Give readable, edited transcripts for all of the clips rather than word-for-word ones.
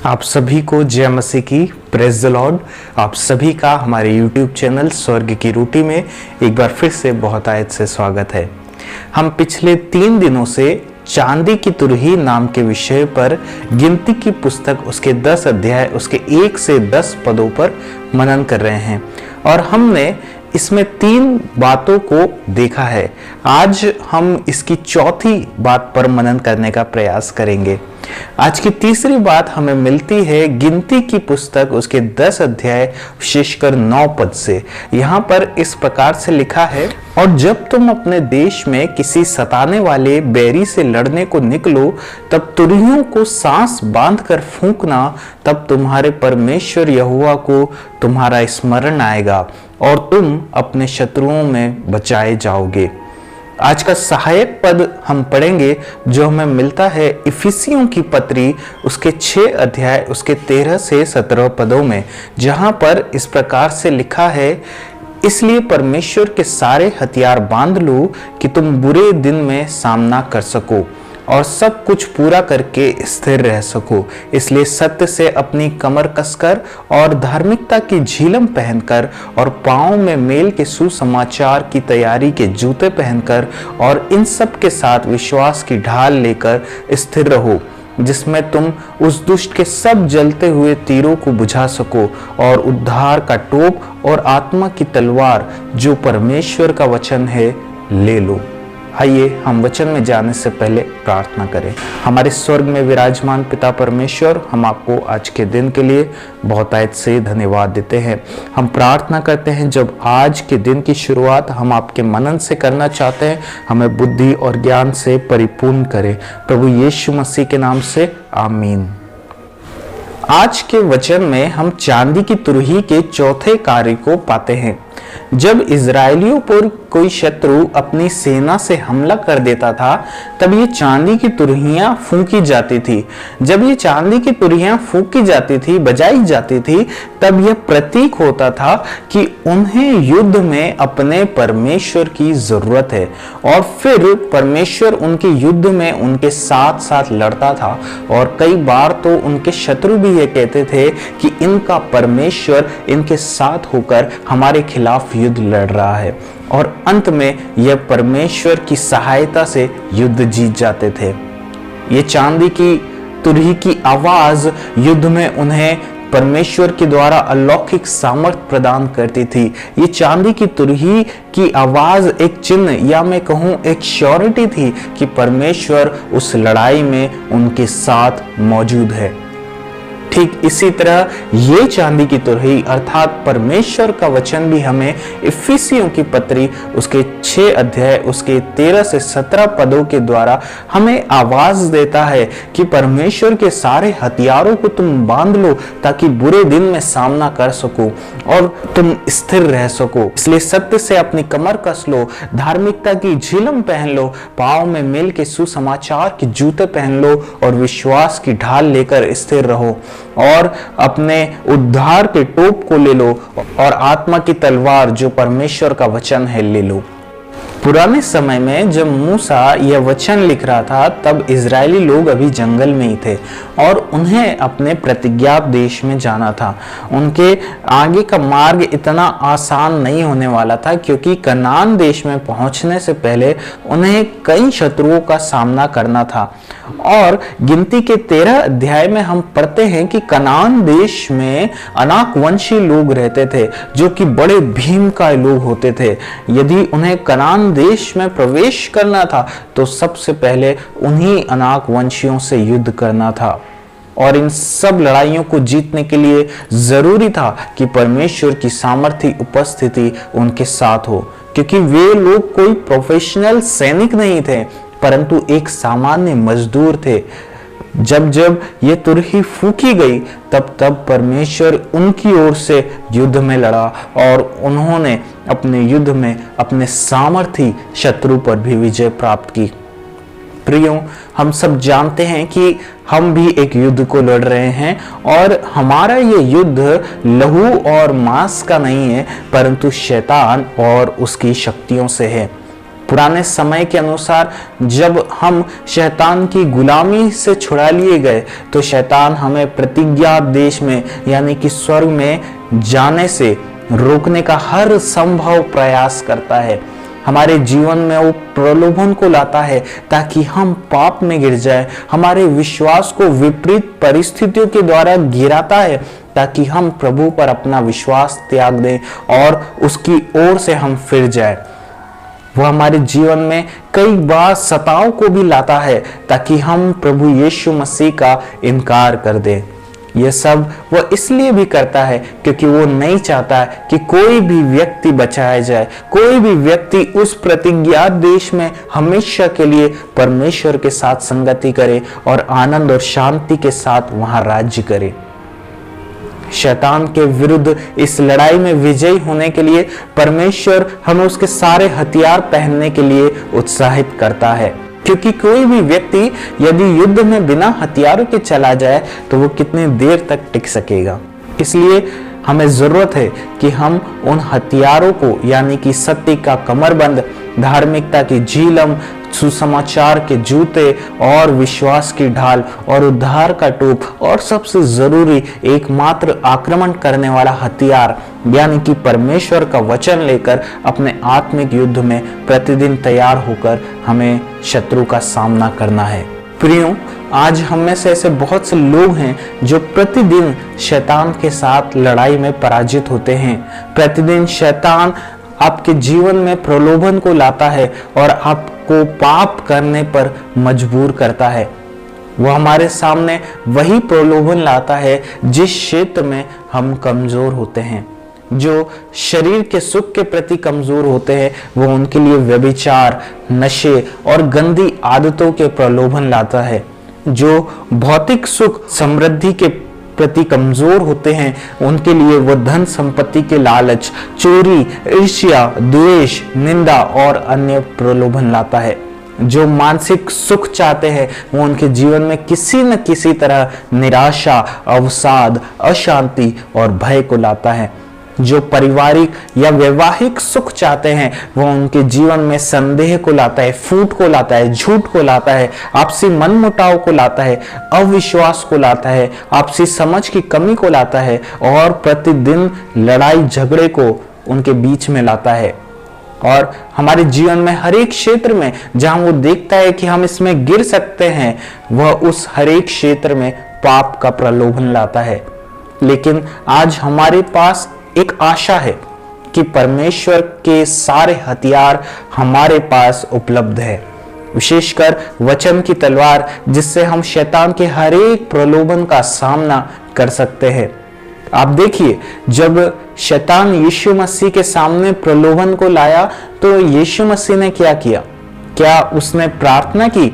आप सभी को जय मसीह की, प्रेज द लॉर्ड। आप सभी का हमारे YouTube चैनल स्वर्ग की रोटी में एक बार फिर से बहुत आयत से स्वागत है। हम पिछले 3 दिनों से चांदी की तुरही नाम के विषय पर गिनती की पुस्तक उसके 10 अध्याय उसके 1 से 10 पदों पर मनन कर रहे हैं और हमने इसमें 3 बातों को देखा है। आज हम इसकी चौथी बात पर मनन करने का प्रयास करेंगे। आज की तीसरी बात हमें मिलती है गिनती की पुस्तक उसके 10 अध्याय विशेषकर 9 पद से। यहाँ पर इस प्रकार से लिखा है, और जब तुम अपने देश में किसी सताने वाले बैरी से लड़ने को निकलो, तब तुरहियों को सांस बांध कर फूंकना, तब तुम्हारे परमेश्वर यहोवा को तुम्हारा स्मरण आएगा और तुम अपने शत्रुओं में बचाए जाओगे। आज का सहायक पद हम पढ़ेंगे जो हमें मिलता है इफिसियों की पत्री उसके 6 अध्याय उसके 13 से 17 पदों में, जहां पर इस प्रकार से लिखा है, इसलिए परमेश्वर के सारे हथियार बांध लो कि तुम बुरे दिन में सामना कर सको और सब कुछ पूरा करके स्थिर रह सको। इसलिए सत्य से अपनी कमर कसकर और धार्मिकता की झिलम पहनकर और पांव में मेल के सुसमाचार की तैयारी के जूते पहनकर और इन सब के साथ विश्वास की ढाल लेकर स्थिर रहो, जिसमें तुम उस दुष्ट के सब जलते हुए तीरों को बुझा सको और उद्धार का टोप और आत्मा की तलवार जो परमेश्वर का वचन है ले लो। आइए हम वचन में जाने से पहले प्रार्थना करें। हमारे स्वर्ग में विराजमान पिता परमेश्वर, हम आपको आज के दिन के लिए बहुत आयत से धन्यवाद देते हैं। हम प्रार्थना करते हैं जब आज के दिन की शुरुआत हम आपके मनन से करना चाहते हैं, हमें बुद्धि और ज्ञान से परिपूर्ण करें। प्रभु यीशु मसीह के नाम से आमीन। आज के वचन में हम चांदी की तुरही के चौथे कार्य को पाते हैं। जब इजरायलियों पर कोई शत्रु अपनी सेना से हमला कर देता था, तब ये चांदी की तुरहियां फूंकी जाती थी। जब ये चांदी की तुरहियां फूंकी जाती थी, बजाई जाती थी, तब यह प्रतीक होता था कि उन्हें युद्ध में अपने परमेश्वर की जरूरत है और फिर परमेश्वर उनके युद्ध में उनके साथ साथ लड़ता था। और कई बार तो उनके शत्रु भी ये कहते थे कि इनका परमेश्वर इनके साथ होकर हमारे खिलाफ युद्ध लड़ रहा है, और अंत में यह परमेश्वर की सहायता से युद्ध जीत जाते थे। ये चांदी की तुरही की आवाज युद्ध में उन्हें परमेश्वर के द्वारा अलौकिक सामर्थ प्रदान करती थी। ये चांदी की तुरही की आवाज एक चिन्ह या मैं कहूं एक श्योरिटी थी कि परमेश्वर उस लड़ाई में उनके साथ मौजूद है। ठीक इसी तरह ये चांदी की तुरही अर्थात परमेश्वर का वचन भी हमें इफिसियों की पत्री उसके 6 अध्याय उसके 13 से 17 पदों के द्वारा हमें आवाज देता है कि परमेश्वर के सारे हथियारों को तुम बांध लो ताकि बुरे दिन में सामना कर सको और तुम स्थिर रह सको। इसलिए सत्य से अपनी कमर कस लो, धार्मिकता की झिलम पहन लो, पांव में मेल के सुसमाचार के जूते पहन लो और विश्वास की ढाल लेकर स्थिर रहो और अपने उद्धार के टोप को ले लो और आत्मा की तलवार जो परमेश्वर का वचन है ले लो। पुराने समय में जब मूसा यह वचन लिख रहा था, तब इजरायली लोग अभी जंगल में ही थे और उन्हें अपने प्रतिज्ञात देश में जाना था। उनके आगे का मार्ग इतना आसान नहीं होने वाला था, क्योंकि कनान देश में पहुंचने से पहले उन्हें कई शत्रुओं का सामना करना था। और गिनती के 13 अध्याय में हम पढ़ते हैं कि कनान देश में अनाक वंशी लोग रहते थे, जो कि बड़े भीमकाय लोग होते थे। यदि उन्हें कनान देश में प्रवेश करना था तो सबसे पहले उन्हीं अनाक वंशियों से युद्ध करना था, और इन सब लड़ाइयों को जीतने के लिए जरूरी था कि परमेश्वर की सामर्थ्य उपस्थिति उनके साथ हो, क्योंकि वे लोग कोई प्रोफेशनल सैनिक नहीं थे, परंतु एक सामान्य मजदूर थे। जब जब ये तुरही फूंकी गई, तब तब परमेश्वर उनकी ओर से युद्ध में लड़ा और उन्होंने अपने युद्ध में अपने सामर्थी शत्रु पर भी विजय प्राप्त की। प्रियो, हम सब जानते हैं कि हम भी एक युद्ध को लड़ रहे हैं और हमारा ये युद्ध लहू और मांस का नहीं है, परंतु शैतान और उसकी शक्तियों से है। पुराने समय के अनुसार जब हम शैतान की गुलामी से छुड़ा लिए गए तो शैतान हमें प्रतिज्ञा देश में यानी कि स्वर्ग में जाने से रोकने का हर संभव प्रयास करता है। हमारे जीवन में वो प्रलोभन को लाता है ताकि हम पाप में गिर जाए, हमारे विश्वास को विपरीत परिस्थितियों के द्वारा गिराता है ताकि हम प्रभु पर अपना विश्वास त्याग दें और उसकी ओर से हम फिर जाए। वह हमारे जीवन में कई बार सताव को भी लाता है ताकि हम प्रभु यीशु मसीह का इनकार कर दें। यह सब वह इसलिए भी करता है क्योंकि वो नहीं चाहता कि कोई भी व्यक्ति बचाया जाए, कोई भी व्यक्ति उस प्रतिज्ञा देश में हमेशा के लिए परमेश्वर के साथ संगति करे और आनंद और शांति के साथ वहां राज्य करे। शैतान के विरुद्ध इस लड़ाई में विजयी होने के लिए परमेश्वर हमें उसके सारे हथियार पहनने के लिए उत्साहित करता है, क्योंकि कोई भी व्यक्ति यदि युद्ध में बिना हथियारों के चला जाए तो वो कितनी देर तक टिक सकेगा। इसलिए हमें जरूरत है कि हम उन हथियारों को यानी कि सत्य का कमरबंद, धार्मिकता की झीलम, सुसमाचार के जूते और विश्वास की ढाल और उद्धार का टोप और सबसे जरूरी एकमात्र आक्रमण करने वाला हथियार यानी कि परमेश्वर का वचन लेकर अपने आत्मिक युद्ध में प्रतिदिन तैयार होकर हमें शत्रु का सामना करना है। प्रियो, आज हम में से ऐसे बहुत से लोग हैं जो प्रतिदिन शैतान के साथ लड़ाई में पराजित होते हैं। प्रतिदिन शैतान आपके जीवन में प्रलोभन को लाता है और आपको पाप करने पर मजबूर करता है। वह हमारे सामने वही प्रलोभन लाता है जिस क्षेत्र में हम कमजोर होते हैं। जो शरीर के सुख के प्रति कमजोर होते हैं वो उनके लिए व्यभिचार, नशे और गंदी आदतों के प्रलोभन लाता है। जो भौतिक सुख, समृद्धि के प्रति कमजोर होते हैं उनके लिए वो धन संपत्ति के लालच, चोरी, ईर्ष्या, द्वेष, निंदा और अन्य प्रलोभन लाता है। जो मानसिक सुख चाहते हैं वो उनके जीवन में किसी न किसी तरह निराशा, अवसाद, अशांति और भय को लाता है। जो पारिवारिक या वैवाहिक सुख चाहते हैं वो उनके जीवन में संदेह को लाता है, फूट को लाता है, झूठ को लाता है, आपसी मनमुटाव को लाता है, अविश्वास को लाता है, आपसी समझ की कमी को लाता है और प्रतिदिन लड़ाई झगड़े को उनके बीच में लाता है। और हमारे जीवन में हर एक क्षेत्र में जहां वो देखता है कि हम इसमें गिर सकते हैं, वह उस हर एक क्षेत्र में पाप का प्रलोभन लाता है। लेकिन आज हमारे पास एक आशा है कि परमेश्वर के सारे हथियार हमारे पास उपलब्ध है, विशेषकर वचन की तलवार जिससे हम शैतान के हर एक प्रलोभन का सामना कर सकते हैं। आप देखिए, जब शैतान यीशु मसीह के सामने प्रलोभन को लाया तो यीशु मसीह ने क्या किया? क्या उसने प्रार्थना की?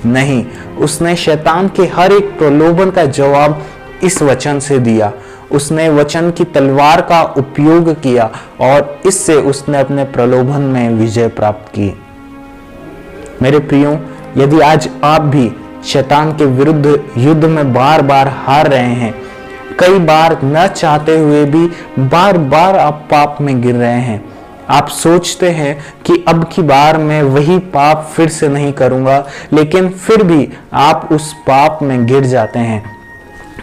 नहीं, उसने शैतान के हर एक प्रलोभन का जवाब इस वचन से दिया। उसने वचन की तलवार का उपयोग किया और इससे उसने अपने प्रलोभन में विजय प्राप्त की। मेरे प्रियो, यदि आज आप भी शैतान के विरुद्ध युद्ध में बार बार हार रहे हैं, कई बार न चाहते हुए भी बार बार आप पाप में गिर रहे हैं, आप सोचते हैं कि अब की बार मैं वही पाप फिर से नहीं करूंगा, लेकिन फिर भी आप उस पाप में गिर जाते हैं।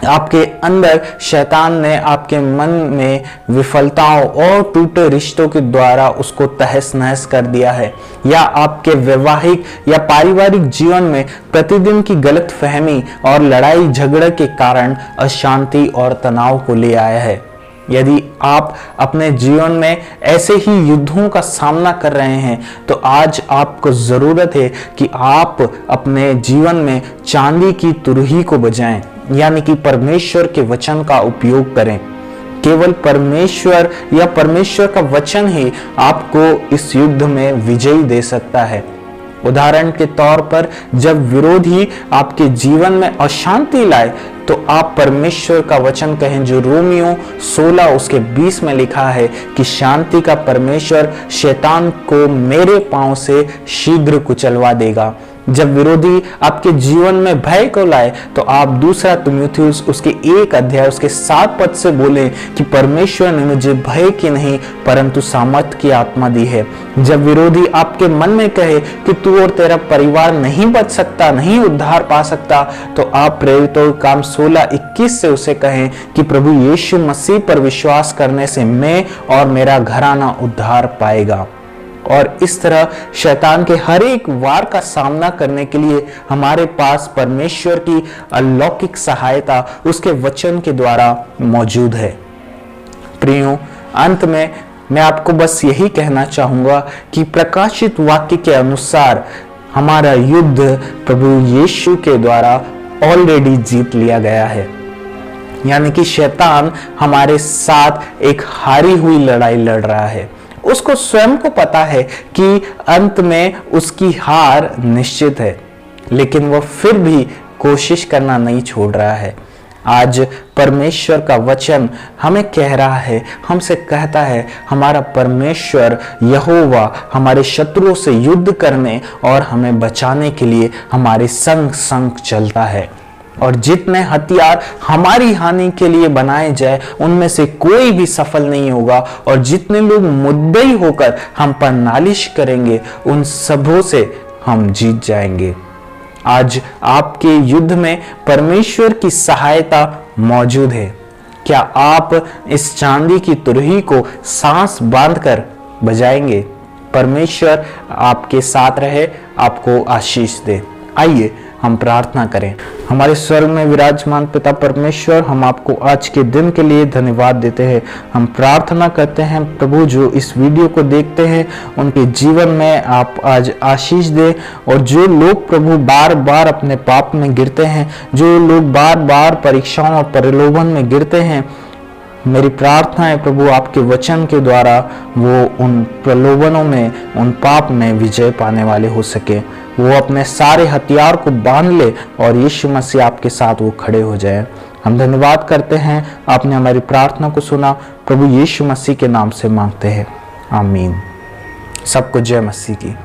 आपके अंदर शैतान ने आपके मन में विफलताओं और टूटे रिश्तों के द्वारा उसको तहस नहस कर दिया है, या आपके वैवाहिक या पारिवारिक जीवन में प्रतिदिन की गलतफहमी और लड़ाई झगड़े के कारण अशांति और तनाव को ले आया है। यदि आप अपने जीवन में ऐसे ही युद्धों का सामना कर रहे हैं तो आज आपको जरूरत है कि आप अपने जीवन में चांदी की तुरही को बजाएं, यानी कि परमेश्वर के वचन का उपयोग करें। केवल परमेश्वर या परमेश्वर का वचन ही आपको इस युद्ध में विजयी दे सकता है। उदाहरण के तौर पर, जब विरोधी आपके जीवन में अशांति लाए तो आप परमेश्वर का वचन कहें, जो रोमियो 16 उसके 20 में लिखा है कि शांति का परमेश्वर शैतान को मेरे पांव से शीघ्र कुचलवा देगा। जब विरोधी आपके जीवन में भय को लाए तो आप 2 तीमुथियुस उसके 1 अध्याय उसके 7 पद से बोले कि परमेश्वर ने मुझे भय की नहीं परंतु सामर्थ की आत्मा दी है। जब विरोधी आपके मन में कहे कि तू और तेरा परिवार नहीं बच सकता, नहीं उद्धार पा सकता, तो आप प्रेरितों के काम 16:21 से उसे कहें कि प्रभु यीशु मसीह पर विश्वास करने से मैं और मेरा घराना उद्धार पाएगा। और इस तरह शैतान के हर एक वार का सामना करने के लिए हमारे पास परमेश्वर की अलौकिक सहायता उसके वचन के द्वारा मौजूद है। प्रियो, अंत में मैं आपको बस यही कहना चाहूंगा कि प्रकाशित वाक्य के अनुसार हमारा युद्ध प्रभु यीशु के द्वारा ऑलरेडी जीत लिया गया है। यानी कि शैतान हमारे साथ एक हारी हुई लड़ाई लड़ रहा है। उसको स्वयं को पता है कि अंत में उसकी हार निश्चित है, लेकिन वह फिर भी कोशिश करना नहीं छोड़ रहा है। आज परमेश्वर का वचन हमें कह रहा है, हमसे कहता है, हमारा परमेश्वर यहोवा हमारे शत्रुओं से युद्ध करने और हमें बचाने के लिए हमारे संग संग चलता है। और जितने हथियार हमारी हानि के लिए बनाए जाए उनमें से कोई भी सफल नहीं होगा, और जितने लोग मुद्दई होकर हम पर नालिश करेंगे उन सबों से हम जीत जाएंगे। आज आपके युद्ध में परमेश्वर की सहायता मौजूद है। क्या आप इस चांदी की तुरही को सांस बांधकर बजाएंगे? परमेश्वर आपके साथ रहे, आपको आशीष दे। आइए हम प्रार्थना करें। हमारे स्वर्ग में विराजमान पिता परमेश्वर, हम आपको आज के दिन के लिए धन्यवाद देते हैं। हम प्रार्थना करते हैं प्रभु, जो इस वीडियो को देखते हैं उनके जीवन में आप आज आशीष दे। और जो लोग प्रभु बार बार अपने पाप में गिरते हैं, जो लोग बार बार परीक्षाओं और प्रलोभन में गिरते हैं, मेरी प्रार्थना है प्रभु आपके वचन के द्वारा वो उन प्रलोभनों में, उन पाप में विजय पाने वाले हो सके। वो अपने सारे हथियार को बांध ले और यीशु मसीह आपके साथ वो खड़े हो जाए। हम धन्यवाद करते हैं, आपने हमारी प्रार्थना को सुना। प्रभु यीशु मसीह के नाम से मांगते हैं, आमीन। सबको जय मसीह की।